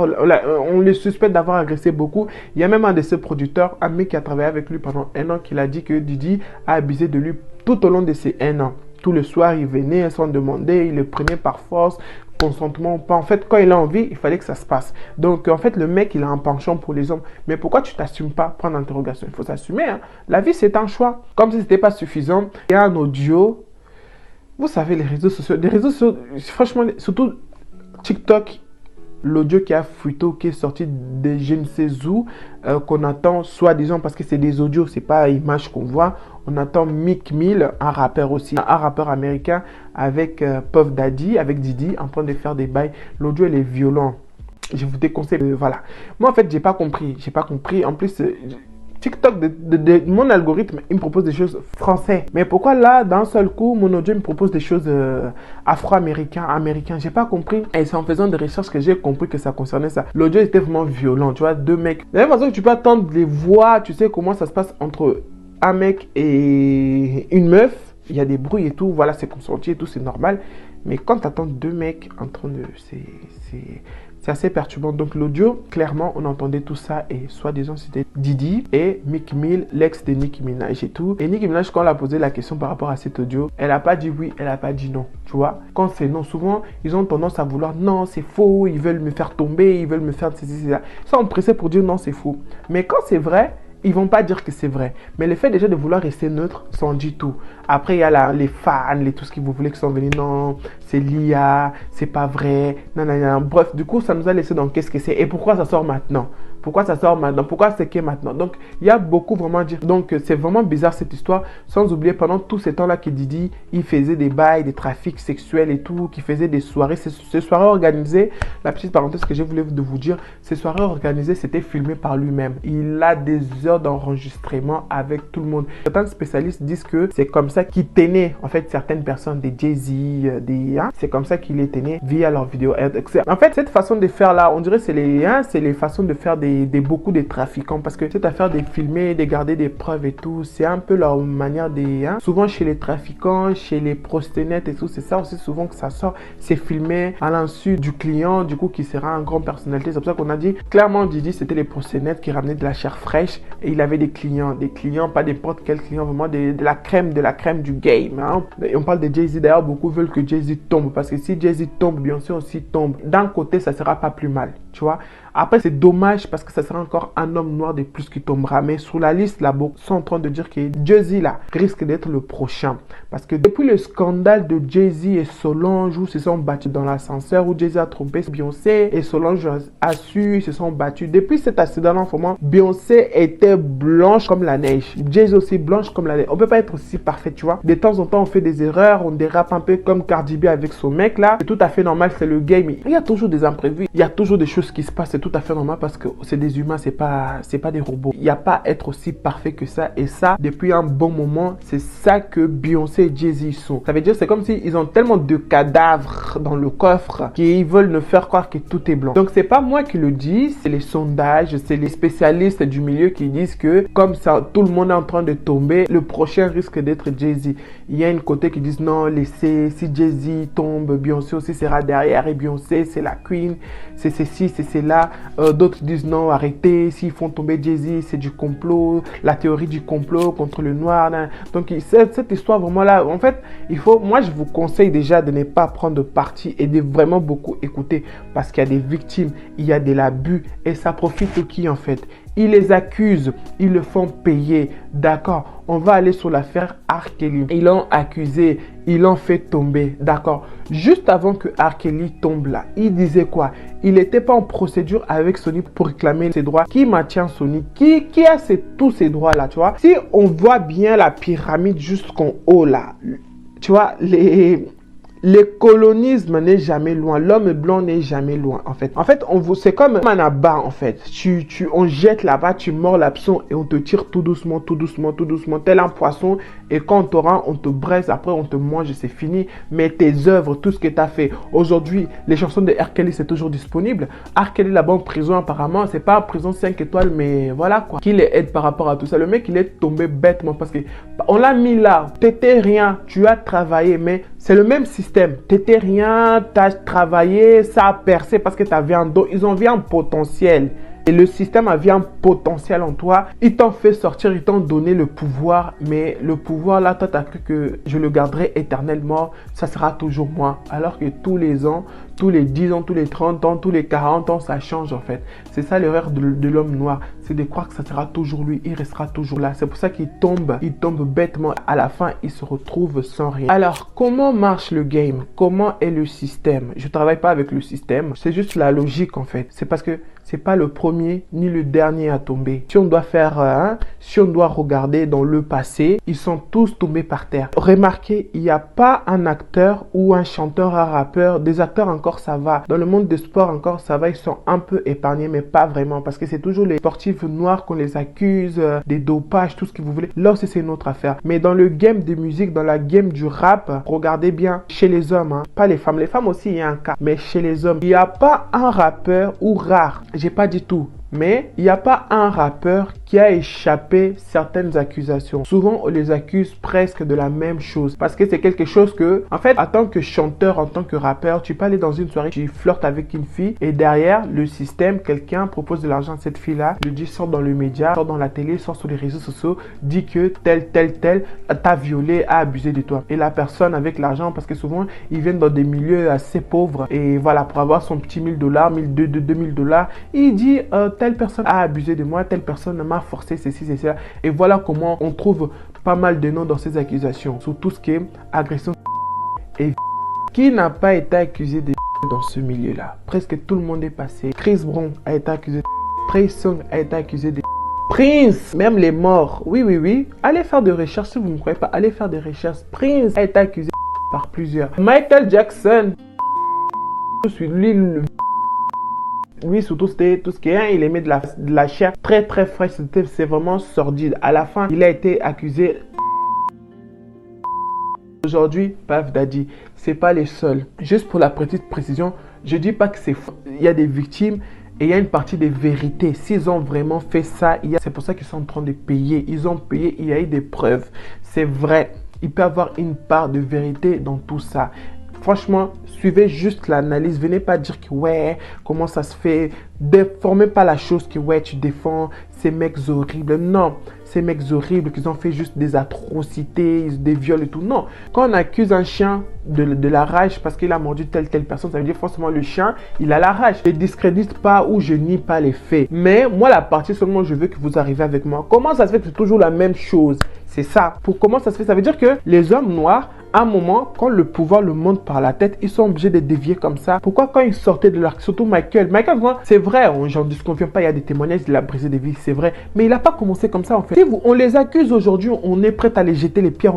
Speaker 1: on le suspecte d'avoir agressé beaucoup. Il y a même un de ses producteurs, un mec qui a travaillé avec lui pendant 1 an, qui a dit que Didi a abusé de lui tout au long de ces 1 an. Tout le soir, il venait sans demander, il le prenait par force, consentement ou pas. En fait, quand il a envie, il fallait que ça se passe. Donc, en fait, le mec, il a un penchant pour les hommes. Mais pourquoi tu t'assumes pas? Point d'interrogation. Il faut s'assumer. Hein. La vie, c'est un choix. Comme si ce n'était pas suffisant, il y a un audio. Vous savez, les réseaux sociaux, franchement, surtout TikTok, l'audio qui a fuité, qui est sorti de je ne sais où, qu'on attend, soi-disant, parce que c'est des audios, c'est pas image qu'on voit. On attend Meek Mill, un rappeur aussi, un rappeur américain, avec Puff Daddy, avec Didi, en train de faire des bails. L'audio, il est violent. Je vous déconseille. Voilà. Moi, en fait, j'ai pas compris. En plus, TikTok, de mon algorithme, il me propose des choses français. Mais pourquoi là, d'un seul coup, mon audio me propose des choses américains? J'ai pas compris. Et c'est en faisant des recherches que j'ai compris que ça concernait ça. L'audio était vraiment violent, tu vois, 2 mecs. De la même façon que tu peux attendre les voix, tu sais comment ça se passe entre un mec et une meuf. Il y a des bruits et tout, voilà, c'est consenti et tout, c'est normal. Mais quand tu attends 2 mecs en train de... C'est assez perturbant. Donc l'audio, clairement, on entendait tout ça et soi-disant c'était Didi et Meek Mill, l'ex de Nicki Minaj et tout. Et Nicki Minaj, quand on a posé la question par rapport à cet audio, elle n'a pas dit oui, elle n'a pas dit non. Tu vois, quand c'est non, souvent, ils ont tendance à vouloir non, c'est faux, ils veulent me faire tomber, ils veulent me faire ceci, ça. Ils sont pressés pour dire non, c'est faux. Mais quand c'est vrai, ils vont pas dire que c'est vrai. Mais le fait déjà de vouloir rester neutre, ça en dit tout. Après, il y a les fans, tout ce que vous voulez qui sont venus. Non, c'est l'IA, c'est pas vrai. Non. Bref, du coup, ça nous a laissé dans qu'est-ce que c'est et pourquoi ça sort maintenant. Pourquoi ça sort maintenant? Pourquoi c'est que maintenant? Donc, il y a beaucoup vraiment à dire. Donc, c'est vraiment bizarre cette histoire. Sans oublier, pendant tous ces temps-là que Didi, il faisait des bails, des trafics sexuels et tout, qui faisait des soirées. Ces soirées organisées, la petite parenthèse que j'ai voulu vous dire, ces soirées organisées, c'était filmé par lui-même. Il a des heures d'enregistrement avec tout le monde. Certains spécialistes disent que c'est comme ça qu'il tenait, en fait, certaines personnes, des Jay-Z, c'est comme ça qu'il les tenait via leurs vidéos. En fait, cette façon de faire là, on dirait c'est les façons de faire beaucoup de trafiquants, parce que cette affaire de filmer, de garder des preuves et tout, c'est un peu leur manière souvent chez les trafiquants, chez les proxénètes et tout, c'est ça aussi souvent que ça sort, c'est filmé à l'insu du client, du coup qui sera un grand personnalité. C'est pour ça qu'on a dit clairement, Didi c'était les proxénètes qui ramenaient de la chair fraîche et il avait des clients, pas n'importe quel client, vraiment de la crème du game, hein. Et on parle de Jay-Z, d'ailleurs beaucoup veulent que Jay-Z tombe, parce que si Jay-Z tombe, Beyoncé aussi tombe. D'un côté ça sera pas plus mal, tu vois. Après, c'est dommage parce que ça sera encore un homme noir de plus qui tombera. Mais sur la liste, là, beaucoup sont en train de dire que Jay-Z, là, risque d'être le prochain. Parce que depuis le scandale de Jay-Z et Solange, où ils se sont battus dans l'ascenseur, où Jay-Z a trompé Beyoncé et Solange a su, ils se sont battus. Depuis cet accident-là, vraiment, Beyoncé était blanche comme la neige. Jay-Z aussi blanche comme la neige. On peut pas être aussi parfait, tu vois. De temps en temps, on fait des erreurs, on dérape un peu comme Cardi B avec son mec, là. C'est tout à fait normal, c'est le game. Il y a toujours des imprévus, il y a toujours des choses qui se passent. C'est tout à fait normal parce que c'est des humains, c'est pas des robots. Il n'y a pas à être aussi parfait que ça. Et ça, depuis un bon moment, c'est ça que Beyoncé et Jay-Z sont. Ça veut dire, c'est comme s'ils ont tellement de cadavres dans le coffre qu'ils veulent nous faire croire que tout est blanc. Donc, c'est pas moi qui le dis, c'est les sondages, c'est les spécialistes du milieu qui disent que comme ça, tout le monde est en train de tomber, le prochain risque d'être Jay-Z. Il y a une côté qui disent non, laissez, si Jay-Z tombe, Beyoncé aussi sera derrière et Beyoncé, c'est la queen, c'est ceci, c'est cela. D'autres disent non, arrêtez, s'ils font tomber Jay-Z, c'est du complot, la théorie du complot contre le noir. Hein. Donc, cette histoire vraiment là, en fait, moi je vous conseille déjà de ne pas prendre parti et de vraiment beaucoup écouter parce qu'il y a des victimes, il y a de l'abus et ça profite de qui en fait? Ils les accusent, ils le font payer. D'accord, on va aller sur l'affaire R. Kelly. Ils l'ont accusé, ils l'ont fait tomber. D'accord, juste avant que R. Kelly tombe là, il disait quoi? Il n'était pas en procédure avec Sony pour réclamer ses droits. Qui maintient Sony? Qui a tous ces droits là, tu vois? Si on voit bien la pyramide jusqu'en haut là, tu vois, le colonisme n'est jamais loin. L'homme blanc n'est jamais loin, en fait. En fait, c'est comme un abat, en fait. On jette là-bas, tu mords l'hameçon et on te tire tout doucement, tout doucement, tout doucement, tel un poisson. Et quand on t'aura, on te braise, après on te mange et c'est fini. Mais tes œuvres, tout ce que tu as fait. Aujourd'hui, les chansons de R. Kelly, c'est toujours disponible. R. Kelly, là-bas en prison, apparemment, c'est pas en prison 5 étoiles, mais voilà quoi. Qui les aide par rapport à tout ça? Le mec, il est tombé bêtement parce que on l'a mis là. T'étais rien, tu as travaillé, mais c'est le même système. T'étais rien, t'as travaillé, ça a percé parce que t'avais un don. Ils ont vu un potentiel. Et le système a vu un potentiel en toi. Ils t'ont fait sortir, ils t'ont donné le pouvoir. Mais le pouvoir là, toi, t'as cru que je le garderai éternellement. Ça sera toujours moi. Alors que tous les ans, tous les 10 ans, tous les 30 ans, tous les 40 ans, ça change en fait. C'est ça l'erreur de l'homme noir. C'est de croire que ça sera toujours lui. Il restera toujours là. C'est pour ça qu'il tombe bêtement. À la fin, il se retrouve sans rien. Alors, comment marche le game? Comment est le système? Je ne travaille pas avec le système. C'est juste la logique en fait. C'est parce que c'est pas le premier ni le dernier à tomber. Si on doit faire, si on doit regarder dans le passé, ils sont tous tombés par terre. Remarquez, il n'y a pas un acteur ou un chanteur, un rappeur. Des acteurs encore ça va. Dans le monde des sports encore ça va. Ils sont un peu épargnés, mais pas vraiment. Parce que c'est toujours les sportifs noirs qu'on les accuse, des dopages, tout ce que vous voulez. Là aussi c'est une autre affaire. Mais dans le game de musique, dans la game du rap, regardez bien, chez les hommes, hein, pas les femmes. Les femmes aussi, il y a un cas. Mais chez les hommes, il n'y a pas un rappeur ou rare. J'ai pas dit tout. Mais il n'y a pas un rappeur qui a échappé certaines accusations. Souvent, on les accuse presque de la même chose. Parce que c'est quelque chose que, en fait, en tant que chanteur, en tant que rappeur, tu peux aller dans une soirée, tu flirtes avec une fille et derrière, le système, quelqu'un propose de l'argent à cette fille-là, lui dit sort dans le média, sort dans la télé, sort sur les réseaux sociaux, dit que tel t'a violé, a abusé de toi. Et la personne avec l'argent, parce que souvent, ils viennent dans des milieux assez pauvres et voilà, pour avoir son petit $1000, 2000$, il dit telle personne a abusé de moi, telle personne m'a forcé ceci, c'est ça. Et voilà comment on trouve pas mal de noms dans ces accusations. Sur tout ce qui est agression et qui n'a pas été accusé de dans ce milieu-là. Presque tout le monde est passé. Chris Brown a été accusé de Trey Songz a été accusé de Prince, même les morts. Oui. Allez faire des recherches si vous ne croyez pas. Allez faire des recherches. Prince a été accusé par plusieurs. Michael Jackson. Lui, surtout, c'était tout ce qui est, il aimait de la chair très fraîche. C'est vraiment sordide. À la fin, il a été accusé. Aujourd'hui, Puff Daddy, c'est pas les seuls. Juste pour la petite précision, je dis pas que c'est faux. Il y a des victimes et il y a une partie des vérités. S'ils ont vraiment fait ça, c'est pour ça qu'ils sont en train de payer. Ils ont payé, il y a eu des preuves. C'est vrai. Il peut y avoir une part de vérité dans tout ça. Franchement, suivez juste l'analyse. Venez pas dire que ouais, comment ça se fait. Déformez pas la chose que ouais, tu défends ces mecs horribles. Non, ces mecs horribles qui ont fait juste des atrocités, des viols et tout. Non, quand on accuse un chien de la rage parce qu'il a mordu telle personne, ça veut dire forcément le chien, il a la rage. Je ne discrédite pas ou je nie pas les faits. Mais moi, la partie seulement, je veux que vous arrivez avec moi. Comment ça se fait que c'est toujours la même chose? C'est ça. Pour comment ça se fait? Ça veut dire que les hommes noirs, à un moment, quand le pouvoir le monte par la tête, ils sont obligés de dévier comme ça. Pourquoi quand ils sortaient de l'arc, surtout Michael, c'est vrai, j'en disconviens pas, il y a des témoignages, il a brisé des vies, c'est vrai. Mais il n'a pas commencé comme ça en fait. Si on les accuse aujourd'hui, on est prêt à les jeter les pierres,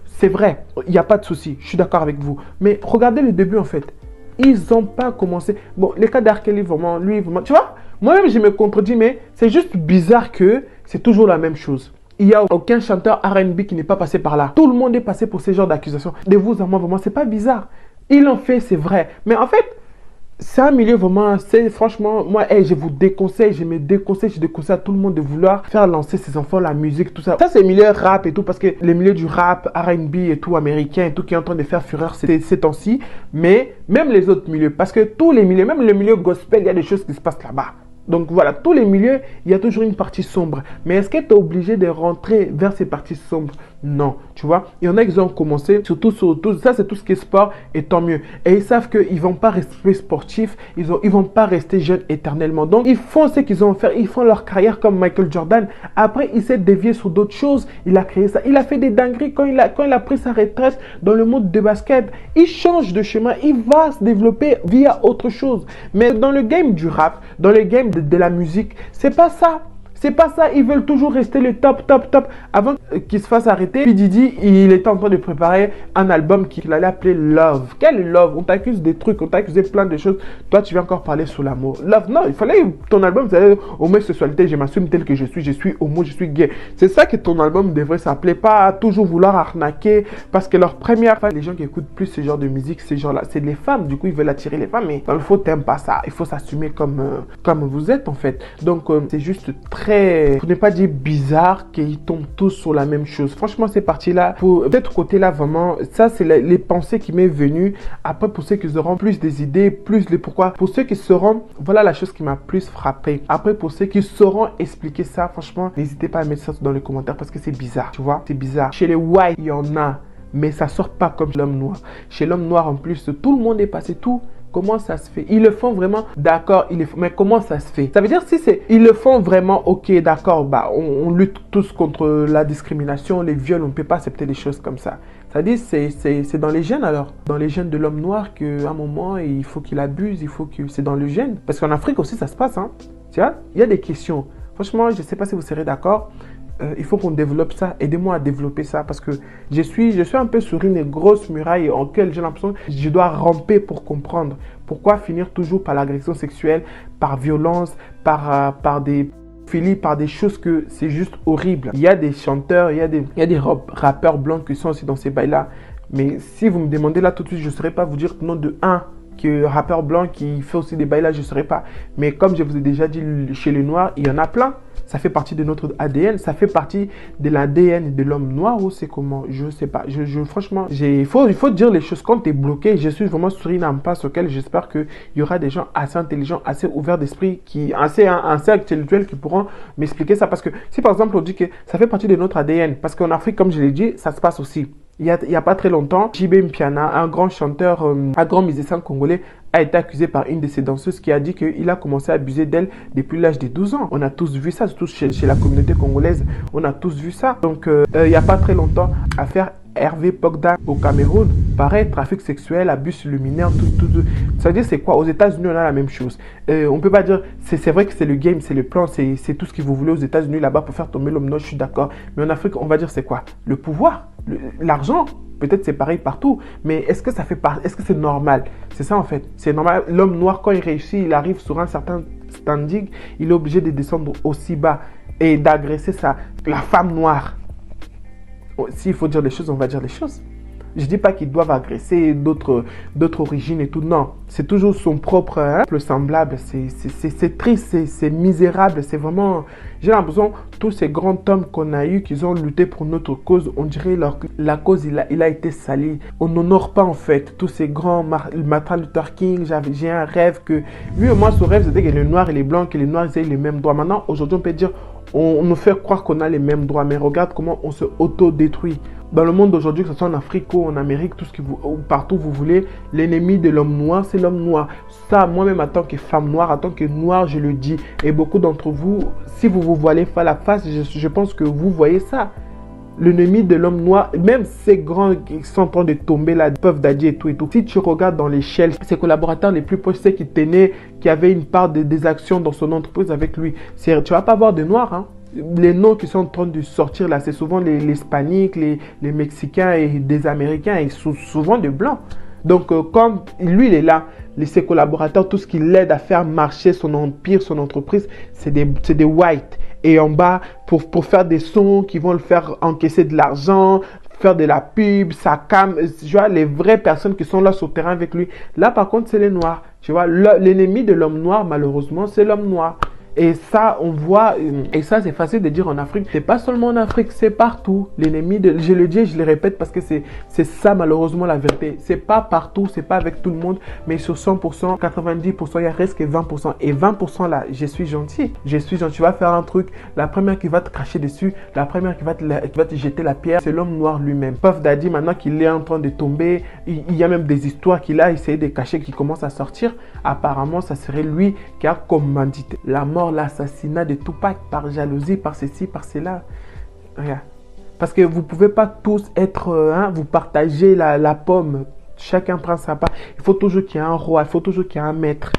Speaker 1: C'est vrai, il n'y a pas de souci, je suis d'accord avec vous. Mais regardez le début en fait. Ils n'ont pas commencé. Bon, les cas d'R. Kelly, vraiment, lui, vraiment, tu vois, Moi-même, je me contredis, mais c'est juste bizarre que c'est toujours la même chose. Il n'y a aucun chanteur R&B qui n'est pas passé par là. Tout le monde est passé pour ce genre d'accusations. De vous à moi, vraiment, c'est pas bizarre. Ils l'ont fait, c'est vrai. Mais en fait, c'est un milieu vraiment, c'est franchement, moi, je vous déconseille, je déconseille à tout le monde de vouloir faire lancer ses enfants la musique, tout ça. Ça, c'est le milieu rap et tout, parce que le milieu du rap, R&B et tout, américain et tout, qui est en train de faire fureur ces temps-ci. Mais même les autres milieux, parce que tous les milieux, même le milieu gospel, il y a des choses qui se passent là-bas. Donc voilà, tous les milieux, il y a toujours une partie sombre. Mais est-ce que tu es obligé de rentrer vers ces parties sombres? Non, tu vois. Il y en a qui ont commencé, surtout ça, c'est tout ce qui est sport, et tant mieux. Et ils savent qu'ils ne vont pas rester sportifs, ils vont pas rester jeunes éternellement. Donc, ils font ce qu'ils ont à faire, ils font leur carrière comme Michael Jordan. Après, il s'est dévié sur d'autres choses, il a créé ça. Il a fait des dingueries quand il a pris sa retraite dans le monde de basket. Il change de chemin, il va se développer via autre chose. Mais dans le game du rap, dans le game de la musique, c'est pas ça. C'est pas ça, ils veulent toujours rester le top. Avant qu'il se fasse arrêter, P. Diddy, il était en train de préparer un album qu'il allait appeler Love. Quel Love? On t'accuse des trucs, on t'accuse plein de choses. Toi, tu viens encore parler sur l'amour. Love, non, il fallait ton album, c'est homosexualité, je m'assume tel que je suis homo, je suis gay. C'est ça que ton album devrait s'appeler, pas toujours vouloir arnaquer. Parce que leur première fan, les gens qui écoutent plus ce genre de musique, ces gens-là, c'est les femmes. Du coup, ils veulent attirer les femmes. Mais dans le fond, t'aimes pas ça. Il faut s'assumer comme vous êtes, en fait. Donc, c'est juste très, pour ne pas dire bizarre, qu'ils tombent tous sur la même chose. Franchement, ces parties-là, pour peut-être côté-là, vraiment, ça, c'est les pensées qui m'est venue. Après, pour ceux qui auront plus des idées, plus les pourquoi, pour ceux qui sauront, voilà la chose qui m'a plus frappé. Après, pour ceux qui sauront expliquer ça, franchement, n'hésitez pas à mettre ça dans les commentaires parce que c'est bizarre, tu vois, c'est bizarre. Chez les whites, il y en a, mais ça sort pas comme l'homme noir. Chez l'homme noir, en plus, tout le monde est passé tout. Comment ça se fait? Ils le font vraiment, d'accord, mais comment ça se fait? Ça veut dire si ils le font vraiment, ok, d'accord, bah, on lutte tous contre la discrimination, les viols, on ne peut pas accepter des choses comme ça. Ça dit, c'est dans les gènes alors. Dans les gènes de l'homme noir qu'à un moment, il faut qu'il abuse, c'est dans le gène. Parce qu'en Afrique aussi, ça se passe, hein. Tu vois, il y a des questions. Franchement, je ne sais pas si vous serez d'accord. Il faut qu'on développe ça. Aidez-moi à développer ça parce que je suis un peu sur une grosse muraille en laquelle j'ai l'impression que je dois ramper pour comprendre. Pourquoi finir toujours par l'agression sexuelle, par violence, par des philies, par des choses que c'est juste horrible. Il y a des chanteurs, il y a des rappeurs blancs qui sont aussi dans ces bails-là. Mais si vous me demandez là tout de suite, je ne saurais pas vous dire nom de un que rappeur blanc qui fait aussi des bails-là, je ne saurais pas. Mais comme je vous ai déjà dit, chez les Noirs, il y en a plein. Ça fait partie de notre ADN, ça fait partie de l'ADN de l'homme noir ou c'est comment? Je sais pas. Franchement, il faut dire les choses quand tu es bloqué. Je suis vraiment sur une impasse sur laquelle j'espère qu'il y aura des gens assez intelligents, assez ouverts d'esprit, assez intellectuels qui pourront m'expliquer ça. Parce que si par exemple on dit que ça fait partie de notre ADN, parce qu'en Afrique, comme je l'ai dit, ça se passe aussi. Il y a pas très longtemps, JB Mpiana, un grand chanteur, un grand musicien congolais, a été accusé par une de ses danseuses qui a dit qu'il a commencé à abuser d'elle depuis l'âge de 12 ans. On a tous vu ça, surtout chez la communauté congolaise. On a tous vu ça. Donc, il n'y a pas très longtemps, affaire Hervé Pogda au Cameroun. Pareil, trafic sexuel, abus sur le mineur, tout. Ça veut dire c'est quoi? Aux États-Unis, on a la même chose. On peut pas dire, c'est vrai que c'est le game, c'est le plan, c'est tout ce que vous voulez aux États-Unis là-bas pour faire tomber l'homme noir, je suis d'accord. Mais en Afrique, on va dire c'est quoi? Le pouvoir, l'argent. Peut-être c'est pareil partout, mais est-ce que ça fait est-ce que c'est normal? C'est ça en fait, c'est normal. L'homme noir, quand il réussit, il arrive sur un certain standing, il est obligé de descendre aussi bas et d'agresser la femme noire. S'il faut dire les choses, on va dire les choses. Je ne dis pas qu'ils doivent agresser d'autres origines et tout. Non, c'est toujours son propre semblable. C'est triste, c'est misérable. C'est vraiment... J'ai l'impression tous ces grands hommes qu'on a eu, qu'ils ont lutté pour notre cause, on dirait la cause, il a été sali. On n'honore pas en fait tous ces grands... Martin Luther King, j'ai un rêve que... Lui, moi, son rêve, c'était que les noirs et les blancs, que les noirs aient les mêmes droits. Maintenant, aujourd'hui, on peut dire... On nous fait croire qu'on a les mêmes droits, mais regarde comment on se auto-détruit. Dans le monde d'aujourd'hui, que ce soit en Afrique ou en Amérique, partout où vous voulez, l'ennemi de l'homme noir, c'est l'homme noir. Ça, moi-même, en tant que femme noire, en tant que noire, je le dis. Et beaucoup d'entre vous, si vous vous voilez pas la face, je pense que vous voyez ça. L'ennemi de l'homme noir, même ces grands qui sont en train de tomber là, peuvent d'adier et tout et tout. Si tu regardes dans l'échelle, ses collaborateurs les plus proches, ceux qui tenaient, qui avaient une part des actions dans son entreprise avec lui, tu vas pas voir de noirs, hein. Les noms qui sont en train de sortir là, c'est souvent les Hispaniques, les Mexicains et des Américains et souvent des Blancs. Donc, quand lui, il est là, ses collaborateurs, tout ce qui l'aide à faire marcher son empire, son entreprise, c'est des whites. Et en bas, pour faire des sons qui vont le faire encaisser de l'argent, faire de la pub, sa cam, tu vois, les vraies personnes qui sont là sur le terrain avec lui. Là, par contre, c'est les noirs. Tu vois, l'ennemi de l'homme noir, malheureusement, c'est l'homme noir. Et ça, on voit, et ça, c'est facile de dire en Afrique. C'est pas seulement en Afrique, c'est partout. L'ennemi de, je le dis et je le répète parce que c'est ça, malheureusement, la vérité. C'est pas partout, c'est pas avec tout le monde, mais sur 100%, 90%, il reste que 20%. Et 20% là, je suis gentil. Je suis gentil. Tu vas faire un truc, la première qui va te cracher dessus, la première qui va te jeter la pierre, c'est l'homme noir lui-même. Puff Daddy, maintenant qu'il est en train de tomber, il y a même des histoires qu'il a essayé de cacher qui commencent à sortir. Apparemment, ça serait lui qui a commandité la mort, l'assassinat de Tupac par jalousie, par ceci, par cela. Regarde. Parce que vous ne pouvez pas tous être, vous partagez la pomme. Chacun prend sa part. Il faut toujours qu'il y ait un roi, il faut toujours qu'il y ait un maître.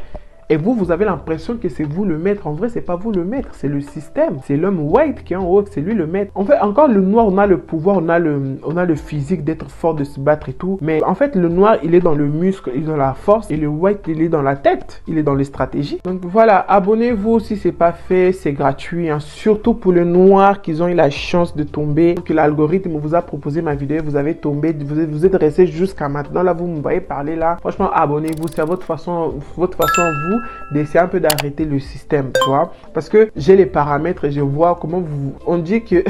Speaker 1: Et vous avez l'impression que c'est vous le maître. En vrai, c'est pas vous le maître, c'est le système. C'est l'homme white qui est en haut, c'est lui le maître. En fait, encore le noir, on a le pouvoir, on a le physique d'être fort, de se battre et tout. Mais en fait, le noir, il est dans le muscle, il est dans la force. Et le white, il est dans la tête, il est dans les stratégies. Donc voilà, abonnez-vous si c'est pas fait, c'est gratuit. Hein. Surtout pour les noirs qui ont eu la chance de tomber, que l'algorithme vous a proposé ma vidéo, vous avez tombé, vous êtes resté jusqu'à maintenant. Là, vous me voyez parler là. Franchement, abonnez-vous, c'est votre façon vous d'essayer un peu d'arrêter le système, tu vois, parce que j'ai les paramètres et je vois comment on dit que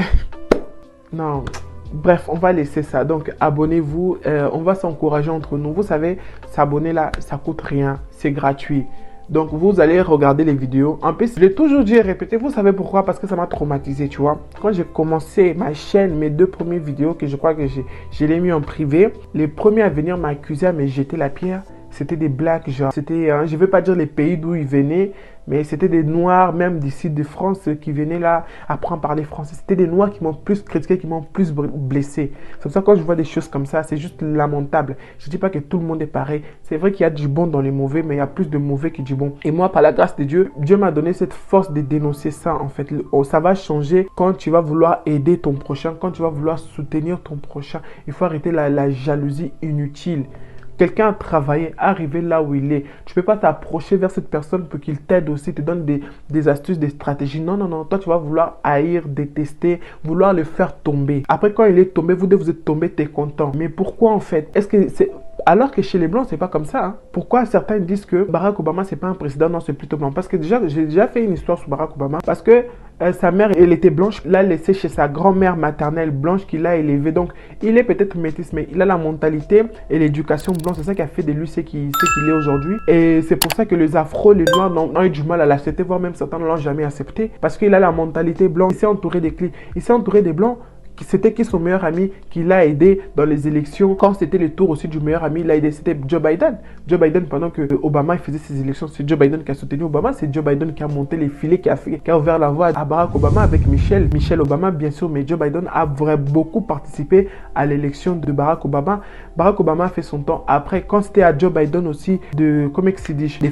Speaker 1: non, bref, on va laisser ça. Donc abonnez-vous, on va s'encourager entre nous. Vous savez, s'abonner là, ça coûte rien, c'est gratuit. Donc vous allez regarder les vidéos. En plus, je l'ai toujours dit et répété, vous savez pourquoi? Parce que ça m'a traumatisé, tu vois. Quand j'ai commencé ma chaîne, mes 2 premières vidéos, que je crois que je l'ai mis en privé, les premiers à venir m'accuser, à me jeter la pierre, c'était des blacks, genre, c'était, je ne veux pas dire les pays d'où ils venaient, mais c'était des noirs, même d'ici de France, qui venaient là apprendre à parler français. C'était des noirs qui m'ont plus critiqué, qui m'ont plus blessé. C'est pour ça que quand je vois des choses comme ça, c'est juste lamentable. Je ne dis pas que tout le monde est pareil. C'est vrai qu'il y a du bon dans les mauvais, mais il y a plus de mauvais que du bon. Et moi, par la grâce de Dieu, Dieu m'a donné cette force de dénoncer ça, en fait. Ça va changer quand tu vas vouloir aider ton prochain, quand tu vas vouloir soutenir ton prochain. Il faut arrêter la jalousie inutile. Quelqu'un a travaillé, arrivé là où il est. Tu ne peux pas t'approcher vers cette personne pour qu'il t'aide aussi, te donne des astuces, des stratégies. Non, non, non. Toi, tu vas vouloir haïr, détester, vouloir le faire tomber. Après, quand il est tombé, vous êtes tombé, tu es content. Mais pourquoi en fait? Est-ce que c'est... Alors que chez les Blancs, c'est pas comme ça. Hein. Pourquoi certains disent que Barack Obama, c'est pas un président? Non, c'est plutôt blanc. Parce que déjà, j'ai déjà fait une histoire sur Barack Obama. Parce que sa mère, elle était blanche. L'a laissé chez sa grand-mère maternelle blanche qui l'a élevé. Donc, il est peut-être métis, mais il a la mentalité et l'éducation blanche. C'est ça qui a fait de lui ce qu'il est aujourd'hui. Et c'est pour ça que les afros, les noirs ont eu du mal à l'accepter, voire même certains ne l'ont jamais accepté. Parce qu'il a la mentalité blanche. Il s'est entouré des clics. Il s'est entouré des blancs. C'était qui son meilleur ami qui l'a aidé dans les élections? Quand c'était le tour aussi du meilleur ami, il l'a aidé, c'était Joe Biden. Joe Biden, pendant que Obama faisait ses élections, c'est Joe Biden qui a soutenu Obama. C'est Joe Biden qui a monté les filets, qui a ouvert la voie à Barack Obama avec Michelle Obama, bien sûr. Mais Joe Biden a vraiment beaucoup participé à l'élection de Barack Obama. Barack Obama a fait son temps. Après, quand c'était à Joe Biden aussi de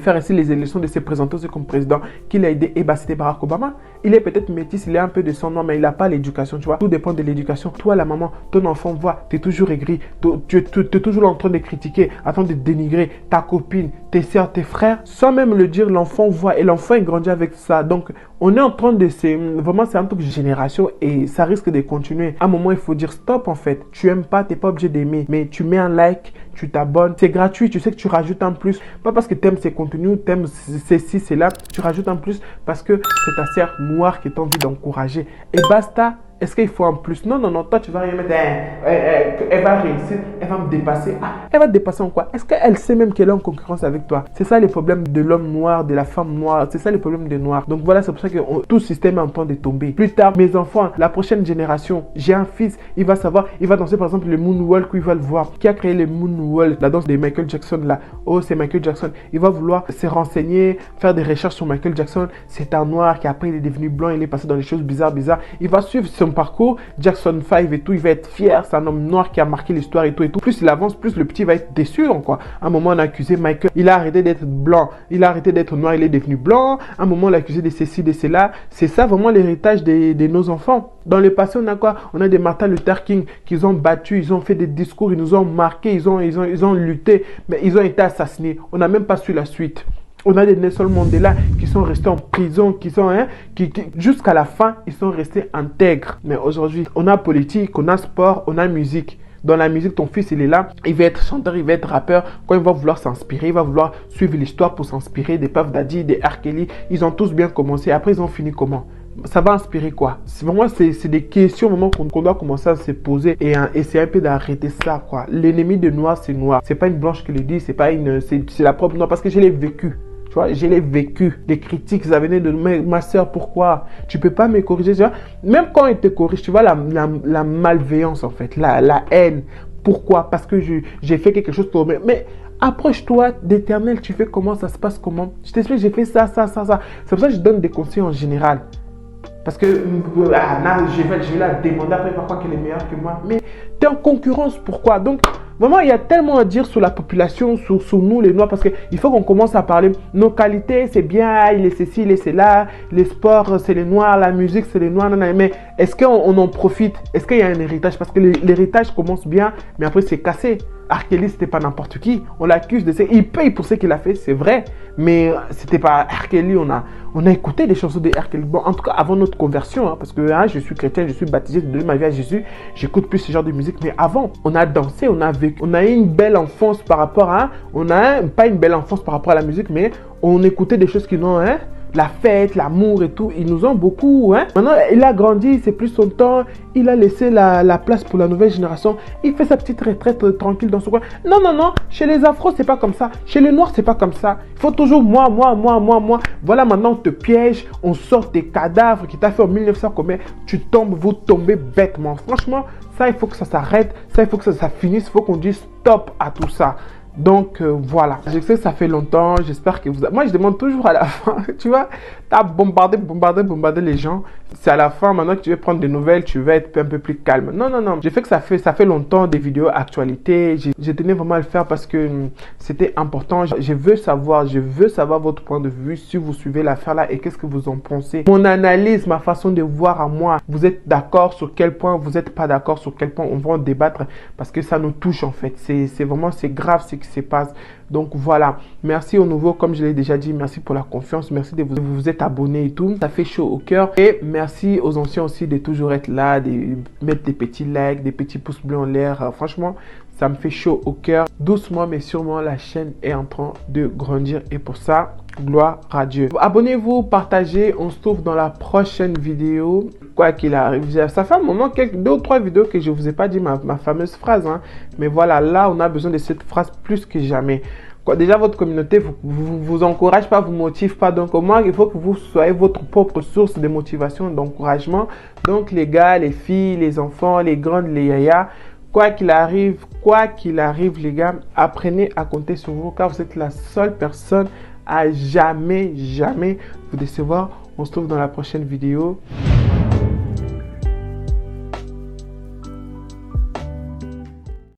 Speaker 1: faire ainsi les élections, de se présenter aussi comme président, qu'il a aidé, et bah c'était Barack Obama. Il est peut-être métis, il est un peu de son nom, mais il n'a pas l'éducation, tu vois. Tout dépend de l'éducation. Toi, la maman, ton enfant voit, tu es toujours aigri, tu es toujours en train de critiquer, en train de dénigrer ta copine, tes soeurs, tes frères. Sans même le dire, l'enfant voit et l'enfant est grandi avec ça. Donc, on est en train de... Vraiment, c'est un truc de génération et ça risque de continuer. À un moment, il faut dire stop en fait. Tu aimes pas, tu n'es pas obligé d'aimer, mais tu mets un like, tu t'abonnes. C'est gratuit, tu sais que tu rajoutes un plus. Pas parce que tu aimes ces contenus, tu aimes ceci, c'est là. Tu rajoutes un plus parce que c'est ta sœur noire qui t'a envie d'encourager. Et basta. Est-ce qu'il faut un plus? Non, non, non, toi tu vas rien mettre. Elle va réussir, elle va me dépasser. Ah, elle va te dépasser en quoi? Est-ce qu'elle sait même qu'elle est en concurrence avec toi? C'est ça les problèmes de l'homme noir, de la femme noire. C'est ça les problèmes des noirs. Donc voilà, c'est pour ça que tout système est en train de tomber. Plus tard, mes enfants, la prochaine génération, j'ai un fils, il va savoir, il va danser par exemple le moonwalk, il va le voir. Qui a créé le moonwalk? La danse de Michael Jackson là. Oh, c'est Michael Jackson. Il va vouloir se renseigner, faire des recherches sur Michael Jackson. C'est un noir qui après il est devenu blanc, il est passé dans des choses bizarres. Il va suivre son parcours, Jackson 5 et tout, il va être fier, c'est un homme noir qui a marqué l'histoire et tout et tout. Plus il avance, plus le petit va être déçu, donc quoi. À un moment, on a accusé Michael, il a arrêté d'être blanc, il a arrêté d'être noir, il est devenu blanc. À un moment, on l'a accusé de ceci, de cela. C'est ça vraiment l'héritage de nos enfants. Dans le passé, on a quoi? On a des Martin Luther King qui ont battu, ils ont fait des discours, ils nous ont marqués, ils ont lutté, mais ils ont été assassinés. On n'a même pas su la suite. On a des Nelson Mandela qui sont restés en prison, qui jusqu'à la fin, ils sont restés intègres. Mais aujourd'hui, on a politique, on a sport, on a musique. Dans la musique, ton fils, il est là, il va être chanteur, il va être rappeur. Quand il va vouloir s'inspirer, il va vouloir suivre l'histoire pour s'inspirer des Puff Daddy, des R. Kelly. Ils ont tous bien commencé. Après, ils ont fini comment? Ça va inspirer quoi? Vraiment, c'est des questions vraiment qu'on doit commencer à se poser et essayer un peu d'arrêter ça, quoi. L'ennemi de noir, c'est noir. C'est pas une blanche qui le dit, c'est la propre noire parce que je l'ai vécu. Tu vois, je l'ai vécu. Les critiques, ça venait de ma soeur, pourquoi? Tu peux pas me corriger, tu vois. Même quand il te corrige, tu vois la malveillance en fait, la haine. Pourquoi? Parce que j'ai fait quelque chose pour... Mais approche-toi d'Éternel, tu fais comment, ça se passe comment? Je t'explique, j'ai fait ça. C'est pour ça que je donne des conseils en général. Parce que je vais la demander après parfois qu'elle est meilleure que moi. Mais tu es en concurrence, pourquoi? Donc, vraiment, il y a tellement à dire sur la population, sur nous les Noirs. Parce qu'il faut qu'on commence à parler. Nos qualités, c'est bien, il est ceci, il est cela. Les sports, c'est les Noirs. La musique, c'est les Noirs. Mais est-ce qu'on en profite? Est-ce qu'il y a un héritage? Parce que l'héritage commence bien, mais après, c'est cassé. R. Kelly, c'était pas n'importe qui. On l'accuse de ça. Il paye pour ce qu'il a fait, c'est vrai. Mais c'était pas R. Kelly. On a écouté des chansons de R. Kelly. Bon, en tout cas, avant notre conversion, hein, parce que je suis chrétien, je suis baptisé, j'ai donné ma vie à Jésus. J'écoute plus ce genre de musique. Mais avant, on a dansé, on a vécu. On a eu une belle enfance par rapport à... pas une belle enfance par rapport à la musique, mais on écoutait des choses qui n'ont... la fête, l'amour et tout, ils nous ont beaucoup. Maintenant, il a grandi, c'est plus son temps. Il a laissé la place pour la nouvelle génération. Il fait sa petite retraite tranquille dans son coin. Non. Chez les Afros, c'est pas comme ça. Chez les Noirs, c'est pas comme ça. Il faut toujours moi. Voilà, maintenant, on te piège. On sort tes cadavres qui t'a fait en 1900 combien. Tu tombes, vous tombez bêtement. Franchement, ça, il faut que ça s'arrête. Ça, il faut que ça finisse. Il faut qu'on dise stop à tout ça. Donc voilà, je sais que ça fait longtemps, j'espère que vous... Moi je demande toujours à la fin, tu vois, t'as bombardé les gens, c'est à la fin maintenant que tu veux prendre des nouvelles, tu veux être un peu plus calme. Non, j'ai fait que ça fait longtemps des vidéos actualité, je tenais vraiment à le faire parce que c'était important. Je veux savoir votre point de vue, si vous suivez l'affaire là et qu'est-ce que vous en pensez. Mon analyse, ma façon de voir à moi, vous êtes d'accord sur quel point, vous n'êtes pas d'accord sur quel point, on va en débattre parce que ça nous touche en fait, c'est vraiment, c'est grave ce qui se passe. Donc voilà, merci au nouveau, comme je l'ai déjà dit, merci pour la confiance, merci de vous être abonné et tout, ça fait chaud au cœur. Et merci aux anciens aussi de toujours être là, de mettre des petits likes, des petits pouces bleus en l'air. Franchement, ça me fait chaud au cœur. Doucement mais sûrement, la chaîne est en train de grandir et pour ça, gloire à Dieu. Abonnez-vous, partagez, on se trouve dans la prochaine vidéo. Quoi qu'il arrive, ça fait un moment, 2 ou 3 vidéos que je vous ai pas dit ma fameuse phrase. Mais voilà, là, on a besoin de cette phrase plus que jamais. Déjà, votre communauté vous encourage pas, vous motive pas. Donc, au moins, il faut que vous soyez votre propre source de motivation, d'encouragement. Donc, les gars, les filles, les enfants, les grandes, les yayas, quoi qu'il arrive, les gars, apprenez à compter sur vous car vous êtes la seule personne à jamais vous décevoir. On se retrouve dans la prochaine vidéo.